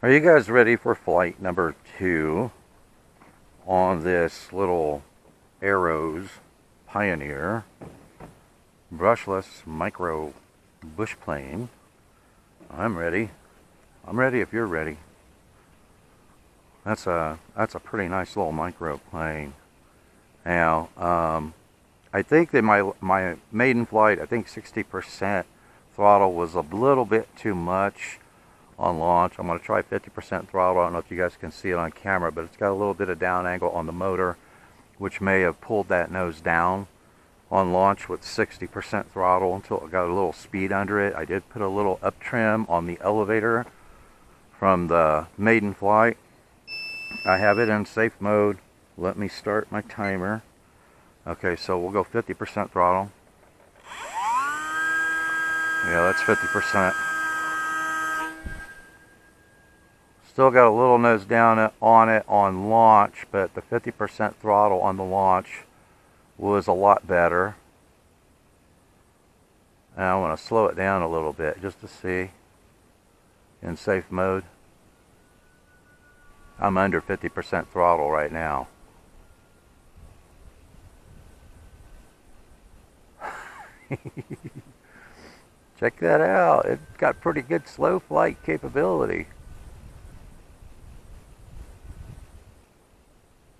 Are you guys ready for flight number 2 on this little Arrows Pioneer brushless micro bush plane? I'm ready. I'm ready if you're ready. That's a pretty nice little micro plane. Now, I think that my maiden flight, I think 60% throttle was a little bit too much on launch. I'm going to try 50% throttle. I don't know if you guys can see it on camera, but it's got a little bit of down angle on the motor, which may have pulled that nose down on launch with 60% throttle until it got a little speed under it. I did put a little up trim on the elevator from the maiden flight. I have it in safe mode. Let me start my timer. Okay, so we'll go 50% throttle. Yeah, that's 50%. Still got a little nose down on it on launch, but the 50% throttle on the launch was a lot better. And I want to slow it down a little bit just to see in safe mode. I'm under 50% throttle right now. Check that out. It's got pretty good slow flight capability.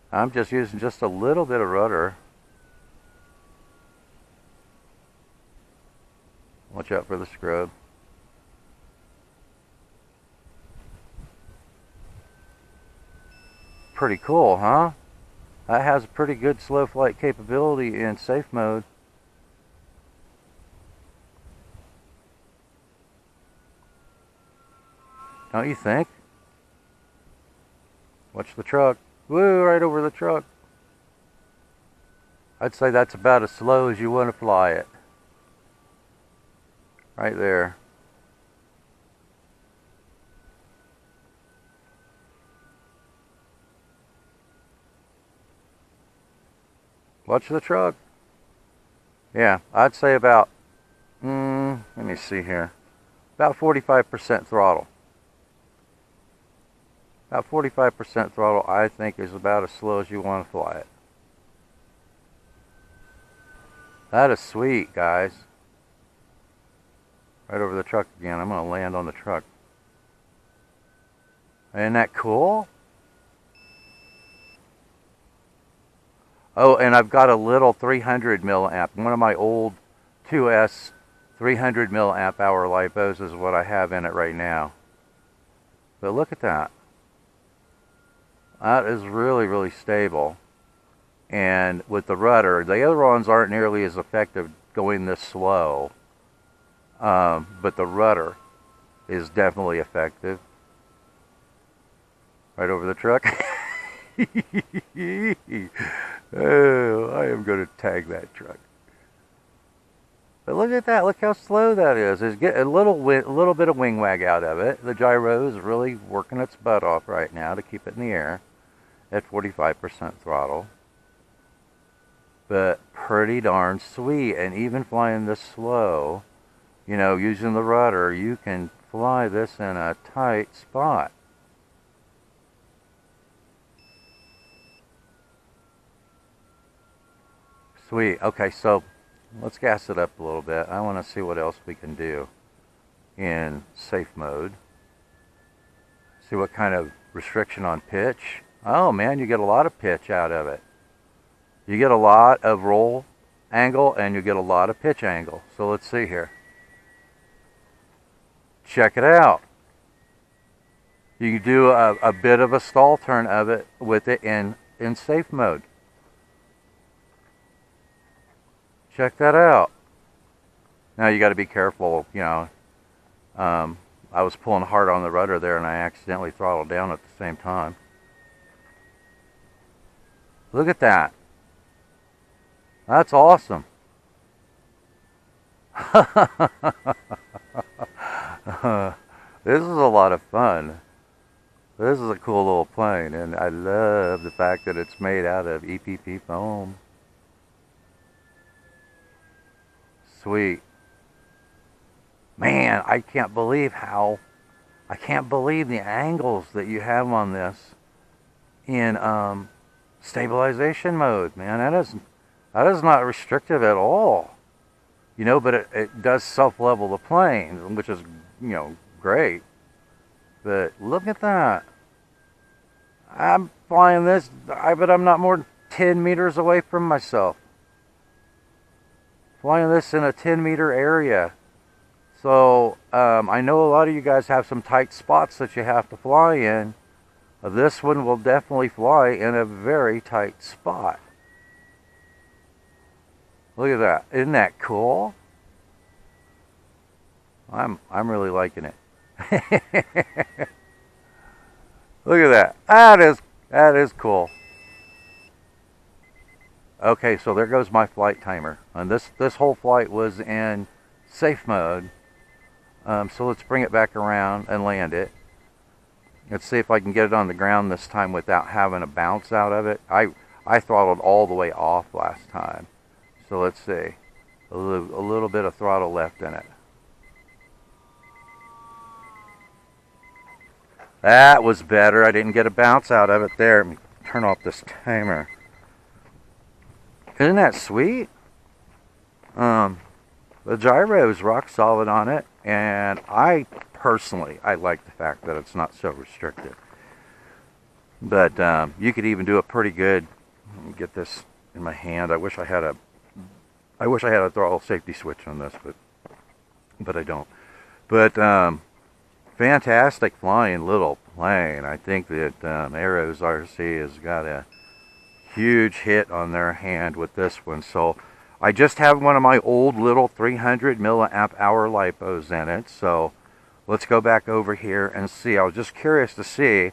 I'm just using just a little bit of rudder. Watch out for the scrub. Pretty cool, huh? That has a pretty good slow flight capability in safe mode. Don't you think? Watch the truck. Woo, right over the truck. I'd say that's about as slow as you want to fly it. Right there. Watch the truck. Yeah, I'd say about, let me see here, about 45% throttle. About 45% throttle, I think, is about as slow as you want to fly it. That is sweet, guys. Right over the truck again. I'm going to land on the truck. Isn't that cool? Oh, and I've got a little 300 milliamp. One of my old 2S 300 milliamp hour LiPos is what I have in it right now. But look at that. That is really, really stable. And with the rudder, the other ones aren't nearly as effective going this slow. But the rudder is definitely effective. Right over the truck. Oh, I am going to tag that truck. But look at that. Look how slow that is. There's getting a little bit of wing wag out of it. The gyro is really working its butt off right now to keep it in the air at 45% throttle. But pretty darn sweet. And even flying this slow, you know, using the rudder, you can fly this in a tight spot. Sweet. Okay, so let's gas it up a little bit. I want to see what else we can do in safe mode. See what kind of restriction on pitch. Oh man, you get a lot of pitch out of it. You get a lot of roll angle and you get a lot of pitch angle. So let's see here. Check it out. You can do a bit of a stall turn of it with it in safe mode. Check that out. Now you got to be careful, you know. I was pulling hard on the rudder there and I accidentally throttled down at the same time. Look at that. That's awesome. This is a lot of fun. This is a cool little plane, and I love the fact that it's made out of EPP foam. Sweet. Man, I can't believe how I can't believe the angles that you have on this in stabilization mode, man. That is not restrictive at all. You know, but it does self-level the plane, which is, you know, great. But look at that. I'm flying this, I bet I'm not more than 10 meters away from myself. Flying this in a 10-meter area. So I know a lot of you guys have some tight spots that you have to fly in. This one will definitely fly in a very tight spot. Look at that. Isn't that cool? I'm really liking it. Look at that. That is cool. Okay, so there goes my flight timer. And this whole flight was in safe mode. So let's bring it back around and land it. Let's see if I can get it on the ground this time without having a bounce out of it. I throttled all the way off last time. So let's see. A little bit of throttle left in it. That was better. I didn't get a bounce out of it there. Let me turn off this timer. Isn't that sweet? The gyro is rock solid on it, and I personally like the fact that it's not so restrictive. But you could even do it pretty good. Let me get this in my hand. I wish I had a throttle safety switch on this, but I don't. But fantastic flying little plane. I think that Arrows RC has got a huge hit on their hand with this one. So I just have one of my old little 300 milliamp hour LiPos in it. So let's go back over here and see. I was just curious to see.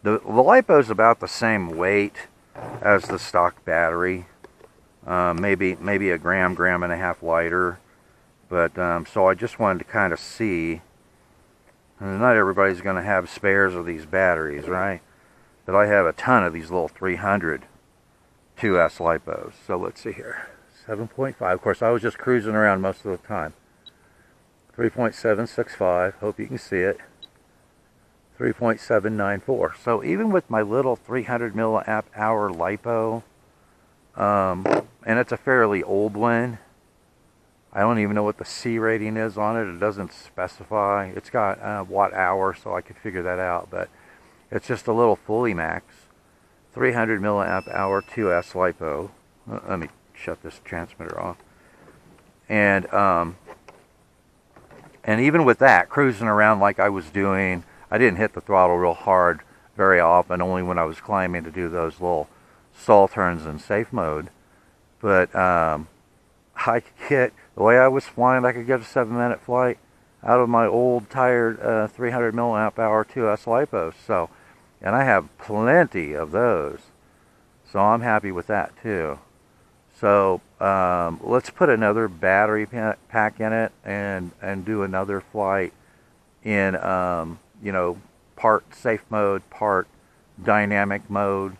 The LiPo is about the same weight as the stock battery. Maybe a gram and a half lighter. But so I just wanted to kind of see. And not everybody's going to have spares of these batteries, right? But I have a ton of these little 300 2S LiPos. So let's see here. 7.5. Of course, I was just cruising around most of the time. 3.765. Hope you can see it. 3.794. So even with my little 300 milliamp hour LiPo, and it's a fairly old one. I don't even know what the C rating is on it. It doesn't specify. It's got watt hour, so I could figure that out. But it's just a little fully max 300 milliamp hour 2S LiPo. Let me shut this transmitter off. And even with that, cruising around like I was doing, I didn't hit the throttle real hard very often, only when I was climbing to do those little stall turns in safe mode. But I could get, the way I was flying, I could get a 7-minute flight out of my old tired 300 milliamp hour 2S LiPos. So, and I have plenty of those. So I'm happy with that too. So let's put another battery pack in it and do another flight in you know, part safe mode, part dynamic mode.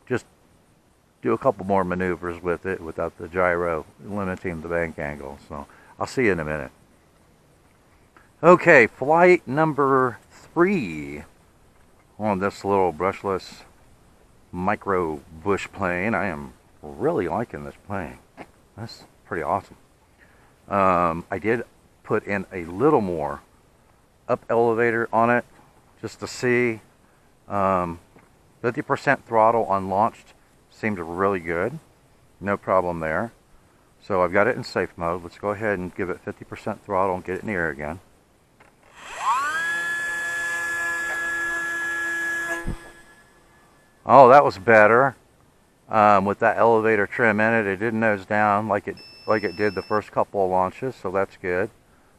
Just do a couple more maneuvers with it without the gyro limiting the bank angle. So I'll see you in a minute. Okay, flight number 3 on this little brushless micro bush plane. I am really liking this plane. That's pretty awesome. I did put in a little more up elevator on it just to see. 50% throttle unlaunched seemed really good. No problem there. So I've got it in safe mode. Let's go ahead and give it 50% throttle and get it in the air again. Oh, that was better. With that elevator trim in it, it didn't nose down like it did the first couple of launches, so that's good.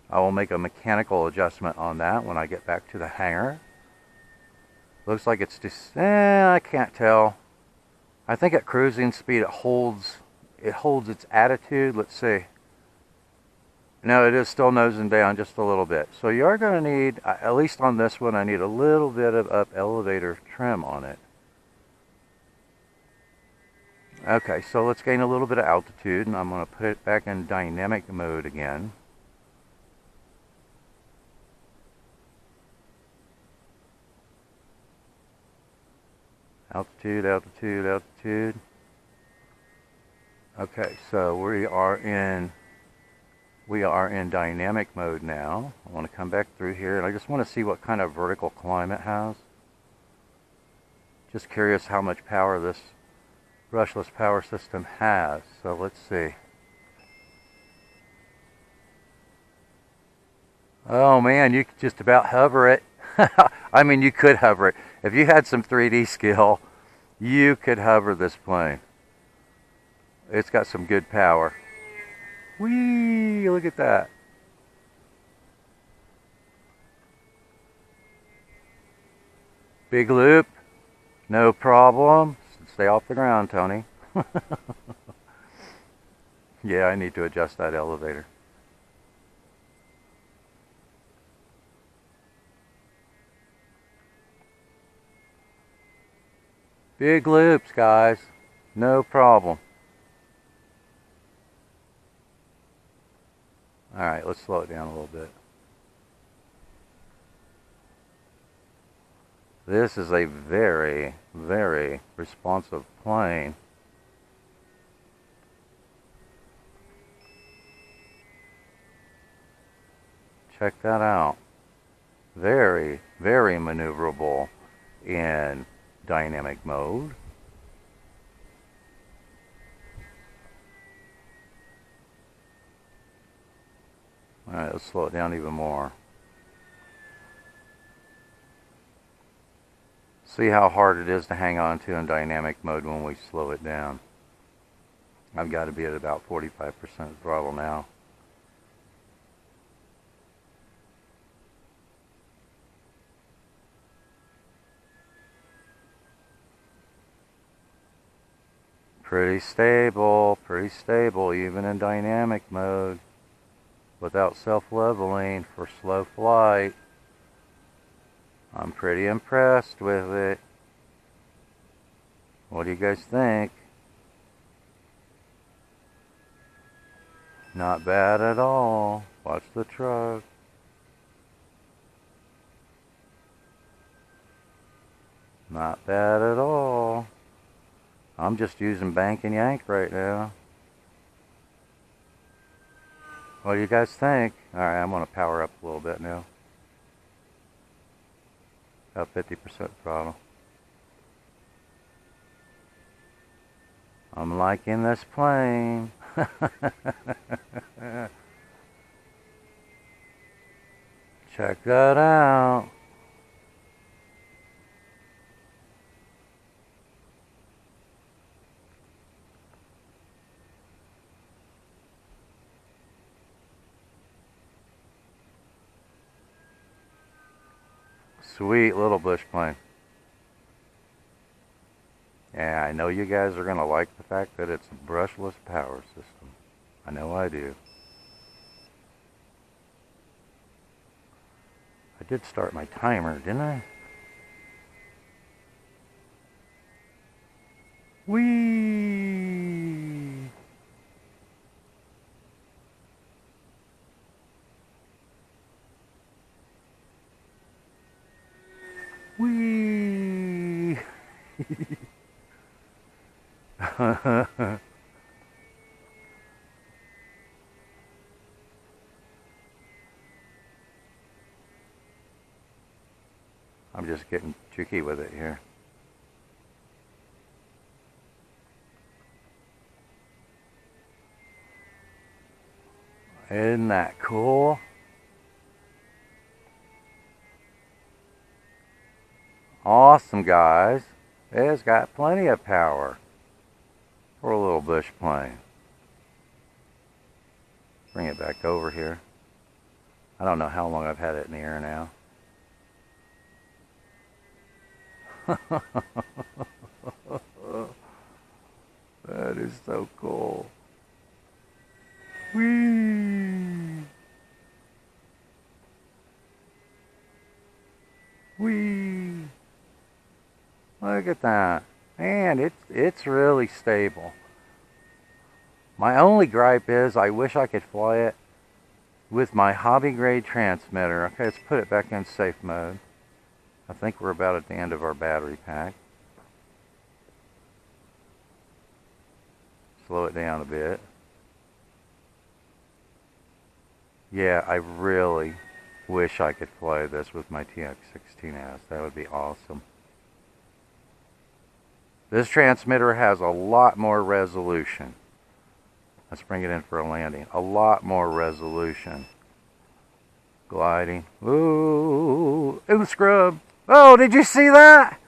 I will make a mechanical adjustment on that when I get back to the hangar. Looks like it's just, I can't tell. I think at cruising speed it holds its attitude. Let's see. No, it is still nosing down just a little bit. So you are going to need, at least on this one, I need a little bit of up elevator trim on it. Okay, so let's gain a little bit of altitude, and I'm going to put it back in dynamic mode again. Altitude, altitude, altitude. Okay, so we are in dynamic mode now. I want to come back through here, and I just want to see what kind of vertical climb it has. Just curious how much power this brushless power system has. So let's see. Oh man, you could just about hover it. I mean, you could hover it. If you had some 3D skill, you could hover this plane. It's got some good power. Whee! Look at that. Big loop. No problem. Stay off the ground, Tony. Yeah, I need to adjust that elevator. Big loops, guys. No problem. Alright, let's slow it down a little bit. This is a very, very responsive plane. Check that out. Very, very maneuverable in dynamic mode. Alright, let's slow it down even more. See how hard it is to hang on to in dynamic mode when we slow it down. I've got to be at about 45% throttle now. Pretty stable even in dynamic mode without self-leveling for slow flight. I'm pretty impressed with it. What do you guys think? Not bad at all. Watch the truck. Not bad at all. I'm just using bank and yank right now. What do you guys think? Alright, I'm going to power up a little bit now. About 50% throttle. I'm liking this plane. Check that out. Sweet little bush plane. Yeah, I know you guys are going to like the fact that it's a brushless power system. I know I do. I did start my timer, didn't I? Whee! Whee! I'm just getting tricky with it here. Isn't that cool? Awesome, guys. It's got plenty of power for a little bush plane. Bring it back over here. I don't know how long I've had it in the air now. That is so cool. Whee! Whee! Look at that. Man, it's really stable. My only gripe is I wish I could fly it with my hobby grade transmitter. Okay, let's put it back in safe mode. I think we're about at the end of our battery pack. slow it down a bit. Yeah, I really wish I could fly this with my TX16S. That would be awesome. This transmitter has a lot more resolution. Let's bring it in for a landing. A lot more resolution. Gliding. Ooh, in the scrub. Oh, did you see that?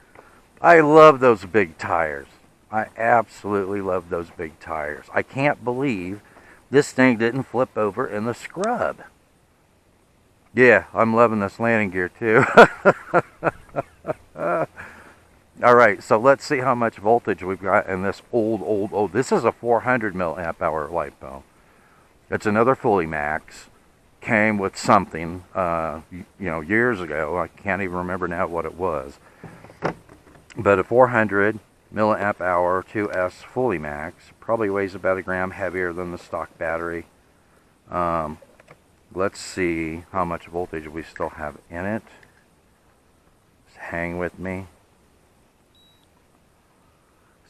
I love those big tires. I absolutely love those big tires. I can't believe this thing didn't flip over in the scrub. Yeah, I'm loving this landing gear too. Alright, so let's see how much voltage we've got in this old. This is a 400 milliamp hour LiPo. It's another fully max. Came with something, years ago. I can't even remember now what it was. But a 400 milliamp hour 2S fully max. Probably weighs about a gram heavier than the stock battery. Let's see how much voltage we still have in it. Just hang with me.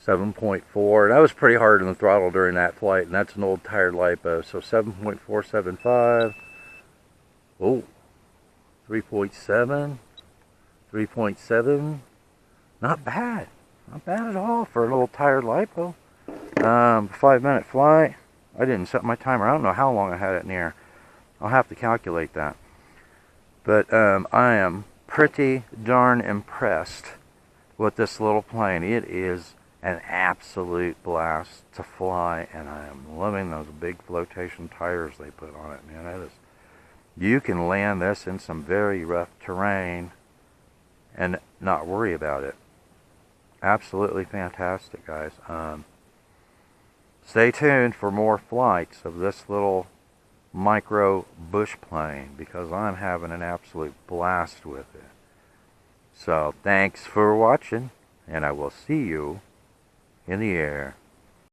7.4. That was pretty hard in the throttle during that flight, and that's an old tired LiPo. So 7.475. Oh, 3.7. 3.7. Not bad. Not bad at all for an old tired LiPo. 5-minute flight. I didn't set my timer. I don't know how long I had it in the air. I'll have to calculate that. But I am pretty darn impressed with this little plane. It is an absolute blast to fly, and I am loving those big flotation tires they put on it, man. That is, you can land this in some very rough terrain and not worry about it. Absolutely fantastic, guys. Stay tuned for more flights of this little micro bush plane, because I'm having an absolute blast with it. So thanks for watching, and I will see you in the air.